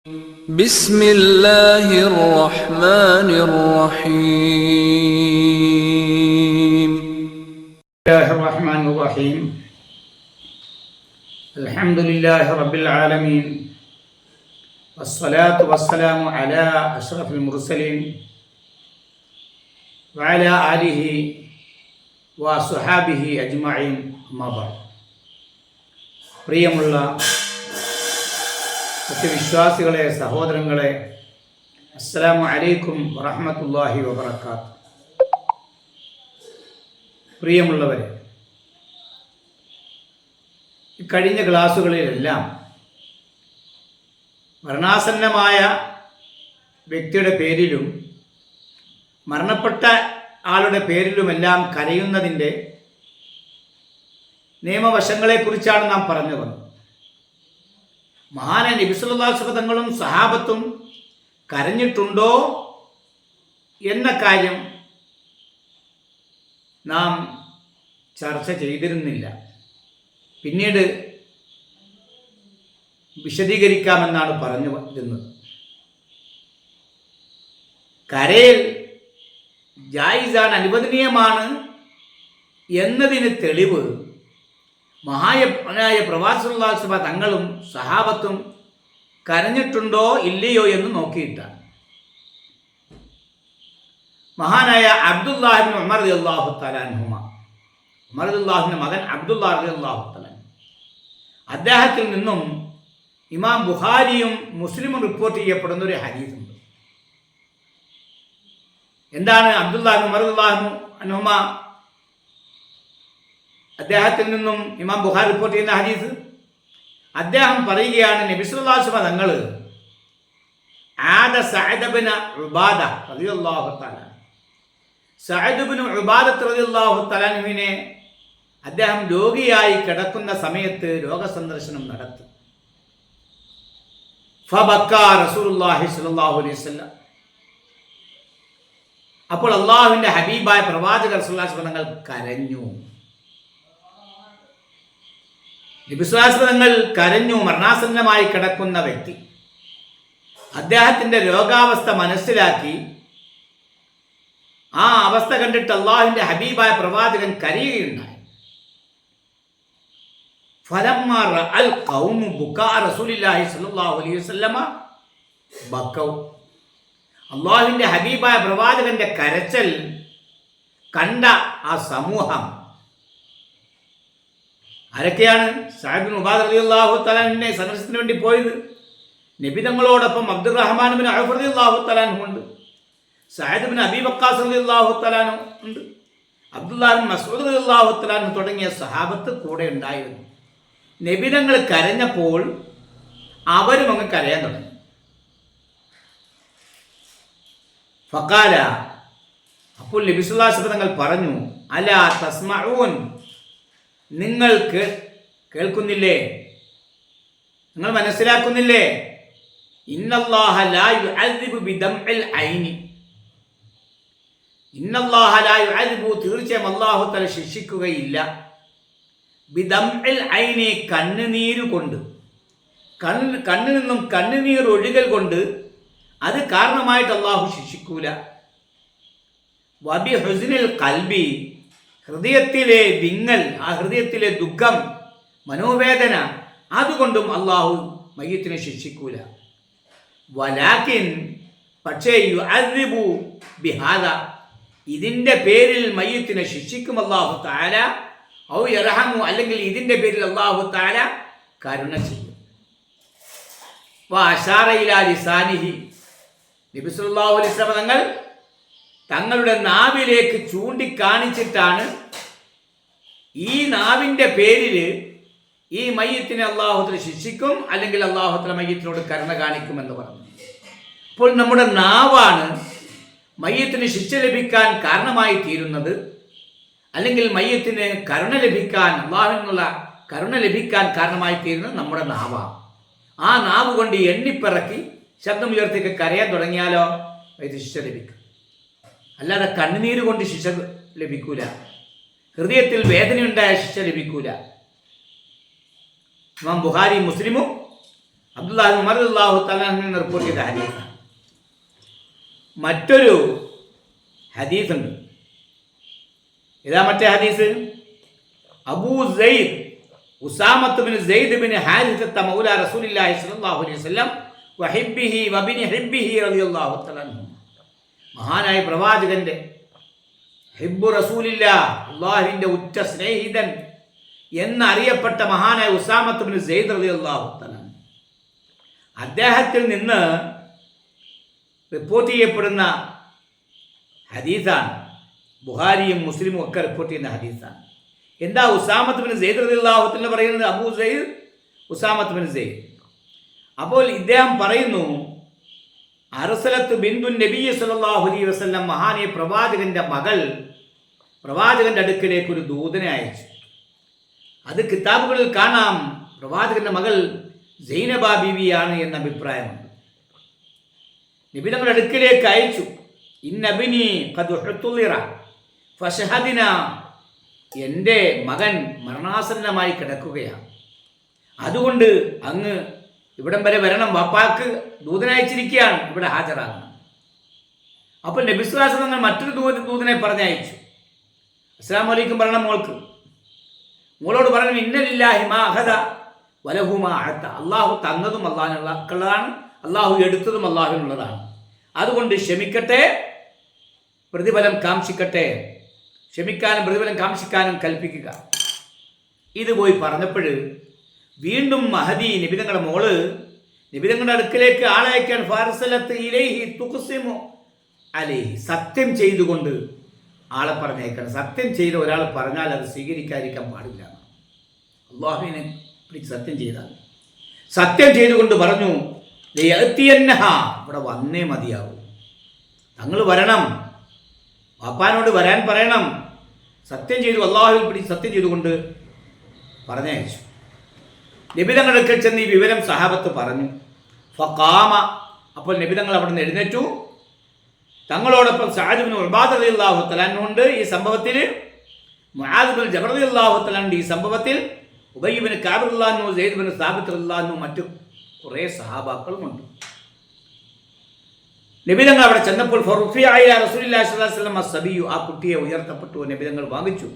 بسم الله الرحمن الرحيم الله الرحمن الرحيم الحمد لله رب العالمين والصلاة والسلام على أشرف المرسلين وعلى آله وصحابه أجمعين أما بعد പ്രിയമുള്ള സത്യവിശ്വാസികളെ, സഹോദരങ്ങളെ, അസ്സലാമു അലൈക്കും വറഹ്മത്തുള്ളാഹി വബറകാതുഹു. പ്രിയമുള്ളവരെ, കഴിഞ്ഞ ക്ലാസ്സുകളിലെല്ലാം മരണാസന്നമായ വ്യക്തിയുടെ പേരിലും മരണപ്പെട്ട ആളുടെ പേരിലുമെല്ലാം കരയുന്നതിൻ്റെ നിയമവശങ്ങളെക്കുറിച്ചാണ് നാം പറഞ്ഞു വന്നത്. മഹാനായ നബി സല്ലല്ലാഹു അലൈഹി വസല്ലം തങ്ങളും സഹാബത്തും കരഞ്ഞിട്ടുണ്ടോ എന്ന കാര്യം നാം ചർച്ച ചെയ്തിരുന്നില്ല. പിന്നീട് വിശദീകരിക്കാമെന്നാണ് പറഞ്ഞു വരുന്നത്. കരയിൽ ജായിസാണ്, അനുവദനീയമാണ് എന്നതിന് തെളിവ് മഹാനായ പ്രവാചകൻ സല്ലല്ലാഹു അലൈഹി വസല്ലം തങ്ങളും സഹാബത്തും കരഞ്ഞിട്ടുണ്ടോ ഇല്ലയോ എന്ന് നോക്കിയിട്ടാണ്. മഹാനായ അബ്ദുല്ലാഹ് ഇബ്നു ഉമർ റളിയല്ലാഹു തആല അൻഹുമ, ഉമർ റളിയല്ലാഹുവിന്റെ മകൻ അബ്ദുല്ലാഹ് റളിയല്ലാഹു തആല, അദ്ദേഹത്തിൽ നിന്നും ഇമാം ബുഖാരിയും മുസ്ലിമും റിപ്പോർട്ട് ചെയ്യപ്പെടുന്ന ഒരു ഹദീസുണ്ട്. എന്താണ് അബ്ദുല്ലാഹ് ഇബ്നു ഉമർ റളിയല്ലാഹു അൻഹുമ അദ്ദേഹത്തിൽ നിന്നും ഇമാം ബുഖാരി റിപ്പോർട്ട് ചെയ്യുന്ന ഹദീസ്? അദ്ദേഹം പറയുകയാണ്, നബി സല്ലല്ലാഹു അലൈഹി വസല്ലം തങ്ങൾ സഅദ് ഇബ്നു ഉബാദ റളിയല്ലാഹു തആല, സഅദ് ഇബ്നു ഉബാദ റളിയല്ലാഹു തആലയെ അദ്ദേഹം രോഗിയായി കിടക്കുന്ന സമയത്ത് രോഗസന്ദർശനം നടത്തി. ഫബക്കാ റസൂലുള്ളാഹി സ്വല്ലല്ലാഹു അലൈഹി വസല്ലം, അപ്പോൾ അല്ലാഹുവിന്റെ ഹബീബായ പ്രവാചകർ സല്ലല്ലാഹു അലൈഹി വസല്ലം തങ്ങൾ കരഞ്ഞു. നബി സല്ലല്ലാഹു അലൈഹി വസല്ലം തങ്ങൾ കരഞ്ഞു. മരണാസന്നമായി കിടക്കുന്ന വ്യക്തി അദ്ദേഹത്തിന്റെ രോഗാവസ്ഥ മനസ്സിലാക്കി ആ അവസ്ഥ കണ്ടിട്ട് അല്ലാഹുവിന്റെ ഹബീബായ പ്രവാചകൻ കരയുകയുണ്ടായി. ഫലമ്മാ റഅൽ ഖൗമു ബുകാ റസൂലുള്ളാഹി സ്വല്ലല്ലാഹു അലൈഹി വസല്ലമ ബക്കൗ, അല്ലാഹുവിന്റെ ഹബീബായ പ്രവാചകന്റെ കരച്ചൽ കണ്ട ആ സമൂഹം ആരൊക്കെയാണ്? സഅദ് ഇബ്നു ഉബാദ റളിയല്ലാഹു തആലയെ സന്ദർശനത്തിന് വേണ്ടി പോയത്. നബി തങ്ങളോടൊപ്പം അബ്ദുറഹ്മാൻ ഇബ്നു ഔഫ് റളിയല്ലാഹു തആല ഉണ്ട്, സഅദ് ഇബ്നു അബീ വഖാസ് റളിയല്ലാഹു തആല ഉണ്ട്, അബ്ദുല്ലാഹ് ഇബ്നു മസ്ഊദ് റളിയല്ലാഹു തആല തുടങ്ങിയ സഹാബത്ത് കൂടെ ഉണ്ടായിരുന്നു. നബി തങ്ങൾ കരഞ്ഞപ്പോൾ അവരും അങ്ങ് കരയാൻ തുടങ്ങി. ഫഖാല, അപ്പോൾ നബി സല്ലല്ലാഹു അലൈഹി വസല്ലം തങ്ങൾ പറഞ്ഞു, അലാ തസ്മഊൻ, നിങ്ങൾ കേൾക്കുന്നില്ലേ, നിങ്ങൾ മനസ്സിലാക്കുന്നില്ലേ? ഇന്നല്ലാഹ ലാ യുഅദ്ദിബു ബിദംഇൽ ഐനി, ഇന്നല്ലാഹ ലാ യുഅദ്ദിബു, തീർച്ചയായും അല്ലാഹു തആല ശിക്ഷിക്കുകയില്ല, ബിദംഇൽ ഐനി, കണ്ണുനീര് കൊണ്ട്, കണ്ണിൽ നിന്നും കണ്ണുനീർ ഒഴുകൽ കൊണ്ട് അത് കാരണമായിട്ട് അല്ലാഹു ശിക്ഷിക്കൂല. വബി ഹുസ്നിൽ ഖൽബി, ഹൃദയത്തിലെ വിങ്ങൽ, ആ ഹൃദയത്തിലെ ദുഃഖം, മനോവേദന, അതുകൊണ്ടും അള്ളാഹു മയ്യത്തിനെ ശിക്ഷിക്കൂല. വലാകിൻ, പക്ഷേ യുഅദ്ദിബു ബിഹാദ, ഇതിൻ്റെ പേരിൽ മയ്യത്തിനെ ശിക്ഷിക്കും അല്ലാഹു തആല, ഔ യർഹമു, അല്ലെങ്കിൽ ഇതിൻ്റെ പേരിൽ അല്ലാഹു തആല കരുണ ചെയ്യും. വഅശാറ ഇലാ ലിസാനിഹി, നബി സല്ലല്ലാഹു അലൈഹി വസല്ലം തങ്ങൾ തങ്ങളുടെ നാവിലേക്ക് ചൂണ്ടിക്കാണിച്ചിട്ടാണ് ഈ നാവിൻ്റെ പേരിൽ ഈ മയ്യത്തിനെ അല്ലാഹു തആല ശിക്ഷിക്കും, അല്ലെങ്കിൽ അല്ലാഹു തആല മയ്യത്തിനോട് കരുണ കാണിക്കുമെന്ന് പറഞ്ഞു. അപ്പോൾ നമ്മുടെ നാവാണ് മയ്യത്തിന് ശിക്ഷ ലഭിക്കാൻ കാരണമായി തീരുന്നത്, അല്ലെങ്കിൽ മയ്യത്തിന് കരുണ ലഭിക്കാൻ, അല്ലാഹുവിൽ നിന്നുള്ള കരുണ ലഭിക്കാൻ കാരണമായി തീരുന്നത് നമ്മുടെ നാവാണ്. ആ നാവ് കൊണ്ട് എണ്ണിപ്പിറക്കി ശബ്ദമുയർത്തിയൊക്കെ കരയാൻ തുടങ്ങിയാലോ ഇത് ശിക്ഷ ലഭിക്കും. അല്ലാതെ കണ്ണുനീര് കൊണ്ട് ശിക്ഷ ലഭിക്കൂല, ഹൃദയത്തിൽ വേദനയുണ്ടായ ശിക്ഷ ലഭിക്കൂല. ഇമാം ബുഖാരി മുസ്ലിമും അബ്ദുല്ലാഹി ഉമർ റളിയല്ലാഹു തആല അൻഹു റിപ്പോർട്ട് ചെയ്ത ഹദീസാണ്. മറ്റൊരു ഹദീസുണ്ട്. ഇതാ മറ്റേ ഹദീസ്. അബൂ സയ്യിദ് ഉസാമത്ത് ബിൻ സയ്യിദ് ബിൻ ഹാരിസത്ത മൗല റസൂലുള്ളാഹി സ്വല്ലല്ലാഹു അലൈഹി വസല്ലം വഹിബ്ബിഹി വബിനി ഹിബ്ബിഹി റളിയല്ലാഹു തആല അൻഹു, മഹാനായ പ്രവാചകന്റെ ഹിബ്ബു റസൂലില്ലാഹ്, അല്ലാഹുവിന്റെ ഉറ്റ സ്നേഹിതൻ എന്നറിയപ്പെട്ട മഹാനായ ഉസാമത്ത് ബിൻ സയ്യിദ് റളിയല്ലാഹു തആല അദ്ദേഹത്തിൽ നിന്ന് റിപ്പോർട്ട് ചെയ്യപ്പെടുന്ന ഹദീസാണ്. ബുഖാരിയും മുസ്ലിമും ഒക്കെ റിപ്പോർട്ട് ചെയ്യുന്ന ഹദീസാണ്. എന്താ ഉസാമത്ത് ബിൻ സയ്യിദ് റളിയല്ലാഹു തആല പറയുന്നത്? അബൂ സയ്യിദ് ഉസാമത്ത് ബിൻ സയ്യിദ്. അപ്പോൾ ഇദ്ദേഹം പറയുന്നു, അർസലത്ത് ബിന്ദു നബി സല്ലല്ലാഹു അലൈഹി വസല്ലം, മഹാനായ പ്രവാചകന്റെ മകൾ പ്രവാചകന്റെ അടുക്കിലേക്ക് ഒരു ദൂതനെ അയച്ചു. അത് കിതാബുകളിൽ കാണാം പ്രവാചകന്റെ മകൾ സൈനബ ബീവിയാണ് എന്ന അഭിപ്രായമുണ്ട്. നബി തങ്ങളുടെ അടുക്കിലേക്ക് അയച്ചു. ഇന്നബിനി ഖദ് ഉഹ്തുലിറ ഫശഹദിന, എൻ്റെ മകൻ മരണാസന്നമായി കിടക്കുകയാണ്, അതുകൊണ്ട് അങ്ങ് ഇവിടം വരെ വരണം, വാപ്പാക്ക് ദൂതനയച്ചിരിക്കുകയാണ്, ഇവിടെ ഹാജരാകണം. അപ്പോൾ നബി സ്വല്ലല്ലാഹു അലൈഹി വസല്ലം മറ്റൊരു ദൂതനെ പറഞ്ഞയച്ചു. അസ്സലാമു അലൈക്കും പറയണം മോൾക്ക്. മോളോട് പറഞ്ഞു, ഇന്നലില്ലാഹി മാ അഖദ വലഹു മാ അഅത, അല്ലാഹു തന്നതും അല്ലാഹുവിനുള്ളതാണ്, അല്ലാഹു എടുത്തതും അല്ലാഹുവിനുള്ളതാണ്, അതുകൊണ്ട് ക്ഷമിക്കട്ടെ, പ്രതിഫലം കാംക്ഷിക്കട്ടെ, ക്ഷമിക്കാനും പ്രതിഫലം കാംക്ഷിക്കാനും കൽപ്പിക്കുക. ഇത് പോയി പറഞ്ഞപ്പോൾ വീണ്ടും മഹദി നബിതങ്ങളുടെ മോള് നബിതങ്ങളുടെ അടുക്കലേക്ക് ആളയക്കാൻ ഫാർസലത്ത് ഇലൈഹി തുഖ്സിമു അലൈഹി, സത്യം ചെയ്തുകൊണ്ട് ആളെ പറഞ്ഞേക്കണം. സത്യം ചെയ്ത ഒരാൾ പറഞ്ഞാൽ അത് സ്വീകരിക്കാതിരിക്കാൻ പാടില്ല. അള്ളാഹുവിനെ പിടിച്ച് സത്യം ചെയ്താൽ, സത്യം ചെയ്തുകൊണ്ട് പറഞ്ഞു, ഇവിടെ വന്നേ മതിയാവും, തങ്ങൾ വരണം, വാപ്പാനോട് വരാൻ പറയണം. സത്യം ചെയ്തു, അള്ളാഹുവിൽ പിടിച്ച് സത്യം ചെയ്തുകൊണ്ട് പറഞ്ഞയച്ചു. നബിതങ്ങളുടെ അടുക്കൽ ചെന്ന് ഈ വിവരം സഹാബത്ത് പറഞ്ഞു. ഫഖാമ, അപ്പോൾ നബിതങ്ങൾ അവിടെ നിന്ന് എഴുന്നേറ്റു. തങ്ങളോടൊപ്പം സഅദ് ഇബ്നു ഉബാദ റളിയല്ലാഹു തആല ഉണ്ട് ഈ സംഭവത്തിൽ, മുആദ് ഇബ്നു ജബൽ റളിയല്ലാഹു തആല ഈ സംഭവത്തിൽ, ഉബയ്യ് ഇബ്നു കഅബ് റളിയല്ലാഹു അൻഹു, സയ്യിദ് ഇബ്നു സാബിത്ത് റളിയല്ലാഹു അൻഹു, മറ്റു കുറേ സഹാബാക്കളുമുണ്ട്. നബിതങ്ങൾ അവിടെ ചെന്നപ്പോൾ ഫറുഫിഅ ഇലാ റസൂലില്ലാഹി സ്വല്ലല്ലാഹു അലൈഹി വസല്ലം അസ്സബിയു, ആ കുട്ടിയെ ഉയർത്തപ്പെട്ടു. നബിതങ്ങൾ വാങ്ങിച്ചു.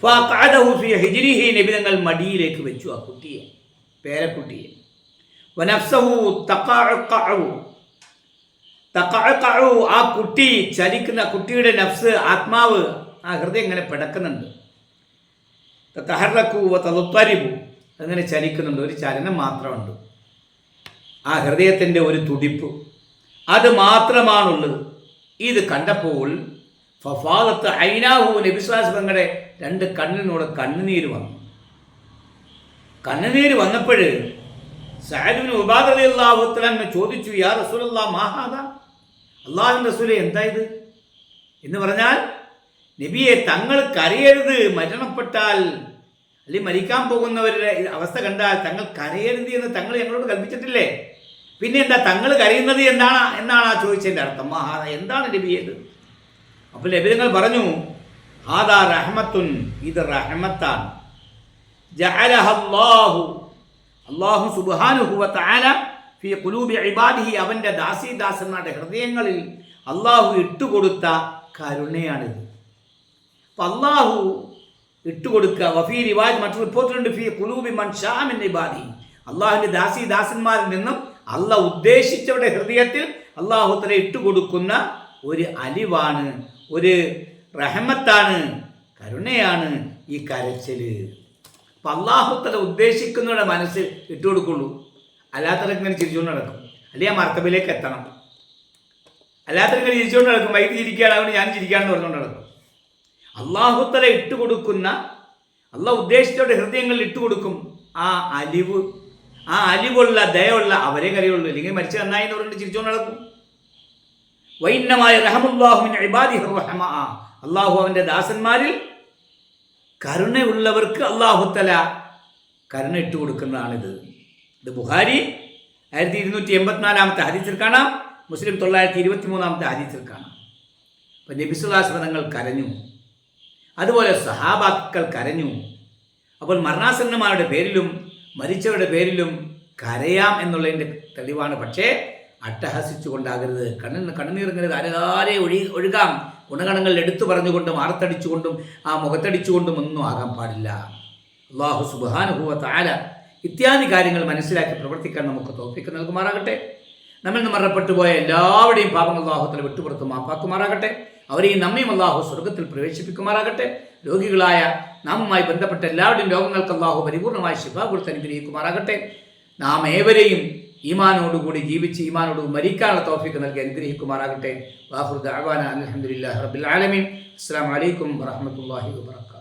ഫഖഅദഹു ഫീ ഹിജ്രിഹി, നബിതങ്ങൾ മടിയിലേക്ക് വെച്ചു ആ കുട്ടിയെ, പേരക്കുട്ടിയെ. വനഫ്സഹു തഖഅഖഉ, ആ കുട്ടി ചലിക്കുന്ന, കുട്ടിയുടെ നഫ്സ്, ആത്മാവ്, ആ ഹൃദയം ഇങ്ങനെ പിടക്കുന്നുണ്ട്. തഹറക്കു വതളുത്തരിബു, അങ്ങനെ ചലിക്കുന്നുണ്ട്. ഒരു ചലനം മാത്രമുണ്ട്, ആ ഹൃദയത്തിൻ്റെ ഒരു തുടിപ്പ്, അത് മാത്രമാണുള്ളത്. ഇത് കണ്ടപ്പോൾ ഫഫാദത്ത് ഐനാഹു, നബി സ്വല്ലല്ലാഹു അലൈഹി വസല്ലമയുടെ രണ്ട് കണ്ണിനോട് കണ്ണുനീര് വന്നു. കണ്ണുനീര് വന്നപ്പോൾ സഅദ് ഇബ്നു ഉബാദ റളിയല്ലാഹു തആല ചോദിച്ചു, യാ റസൂലല്ലാഹ് മാ ഹാദാ, അല്ലാഹുവിൻ്റെ റസൂലേ എന്താ ഇത് എന്ന് പറഞ്ഞാൽ, നബിയെ തങ്ങൾ കരയരുത്, മരണപ്പെട്ടാൽ അല്ലെങ്കിൽ മരിക്കാൻ പോകുന്നവരുടെ അവസ്ഥ കണ്ടാൽ തങ്ങൾ കരയരുത് എന്ന് തങ്ങൾ ഞങ്ങളോട് കൽപ്പിച്ചിട്ടില്ലേ, പിന്നെ എന്താ തങ്ങൾ കരയുന്നത് എന്നാണ് ആ ചോദിച്ചതിൻ്റെ അർത്ഥം. മഹാദ, എന്താണ് നബിയത്? അപ്പോൾ നബിതങ്ങൾ പറഞ്ഞു, ഹാദാ റഹ്മത്തുൻ, ഇത് റഹ്മത്താണ്. ജഅലഹല്ലാഹു, അല്ലാഹു സുബ്ഹാനഹു വ തആല ഫീ ഖുലൂബി ഇബാദിഹി, അവൻ്റെ ദാസന്മാരുടെ ഹൃദയങ്ങളിൽ അള്ളാഹു ഇട്ടുകൊടുത്ത കരുണയാണിത്. അപ്പം അള്ളാഹു ഇട്ടുകൊടുക്കുക. വഫീ റിവാജ്, മറ്റു റിപ്പോർട്ടിലുണ്ട്, ഫീ ഖുലൂബി മൻ ശാഅ മിൻ ഇബാദിഹി, അള്ളാഹുവിൻ്റെ ദാസന്മാരിൽ നിന്നും അള്ളാഹ് ഉദ്ദേശിച്ചവരുടെ ഹൃദയത്തിൽ അള്ളാഹു തആല ഇട്ടുകൊടുക്കുന്ന ഒരു അലിവാണ്, ഒരു റഹ്മത്താണ്, കരുണയാണ് ഈ കരച്ചില്. അപ്പം അള്ളാഹു തആല ഉദ്ദേശിക്കുന്നവരുടെ മനസ്സിൽ ഇട്ടുകൊടുക്കുള്ളൂ. അല്ലാത്തവർക്ക് ഇങ്ങനെ ചിരിച്ചുകൊണ്ട് നടക്കും, അല്ലെങ്കിൽ ആ മർത്തബയിലേക്ക് എത്തണം. അല്ലാത്തവർക്ക് ഇങ്ങനെ ചിരിച്ചുകൊണ്ട് നടക്കും, വൈകി ചിരിക്കുകയാണ്, അതുകൊണ്ട് ഞാൻ ചിരിക്കാണെന്ന് പറഞ്ഞുകൊണ്ട് നടക്കും. അള്ളാഹു തആല ഇട്ടുകൊടുക്കുന്ന, അള്ളാഹ് ഉദ്ദേശിച്ചവരുടെ ഹൃദയങ്ങളിൽ ഇട്ടുകൊടുക്കും ആ അലിവ്, ആ അലിവുള്ള ദയുള്ള അവരെ കരയുള്ളൂ. അല്ലെങ്കിൽ മരിച്ചു നന്നായി എന്ന് പറഞ്ഞിട്ട് ചിരിച്ചുകൊണ്ട് നടക്കും. വൈന്നമായ റഹമുല്ലാഹു മിൻ ഇബാദിഹി റഹ്മ, അള്ളാഹു അവൻ്റെ ദാസന്മാരിൽ കരുണയുള്ളവർക്ക് അള്ളാഹു തആല കരുണ ഇട്ട് കൊടുക്കുന്നതാണിത്. ഇത് ബുഖാരി 1284 ഹദീസിൽ കാണാം, മുസ്ലിം 923 ഹദീസിൽ കാണാം. അപ്പം നബി സല്ലല്ലാഹു അലൈഹി വസല്ലം തങ്ങൾ കരഞ്ഞു, അതുപോലെ സഹാബാക്കൾ കരഞ്ഞു. അപ്പോൾ മരണാസന്നന്മാരുടെ പേരിലും മരിച്ചവരുടെ പേരിലും കരയാം എന്നുള്ളതിൻ്റെ തെളിവാണ്. പക്ഷേ അട്ടഹസിച്ചുകൊണ്ടാകരുത്. കണ്ണുനീറിങ്ങനെ ധാരാരെ ഒഴുകാം. ഗുണഗണങ്ങൾ എടുത്തു പറഞ്ഞുകൊണ്ടും ആർത്തടിച്ചുകൊണ്ടും മുഖത്തടിച്ചുകൊണ്ടും ഒന്നും ആകാൻ പാടില്ല. അല്ലാഹു സുബ്ഹാനഹു വ തആല ഇത്യാദി കാര്യങ്ങൾ മനസ്സിലാക്കി പ്രവർത്തിക്കാൻ നമുക്ക് തൗഫീഖ് നൽകുമാറാകട്ടെ. നമ്മിൽ നിന്ന് മരണപ്പെട്ടു പോയ എല്ലാവരുടെയും പാപങ്ങൾ അല്ലാഹു തആല വിട്ടുപുറത്ത് മാപ്പാക്കുമാറാകട്ടെ. അവരെയും നമ്മയും അല്ലാഹു സ്വർഗ്ഗത്തിൽ പ്രവേശിപ്പിക്കുമാറാകട്ടെ. രോഗികളായ നാമുമായി ബന്ധപ്പെട്ട എല്ലാവരുടെയും രോഗങ്ങൾക്ക് അല്ലാഹു പരിപൂർണമായി ശിഫ കൊടുത്ത് അനുഗ്രഹിക്കുമാറാകട്ടെ. നാം ഏവരെയും ഈമാനോടുകൂടി ജീവിച്ച് ഈമാനോട് മരിക്കാനുള്ള തൗഫീഖ് നൽകി അനുഗ്രഹിക്കുമാറാകട്ടെ. വാഖിറു ദഅവാന അൽഹംദുലില്ലാഹി റബ്ബിൽ ആലമീൻ. അസ്സലാമു അലൈക്കും വറഹ്മത്തുള്ളാഹി വബറകാതുഹു.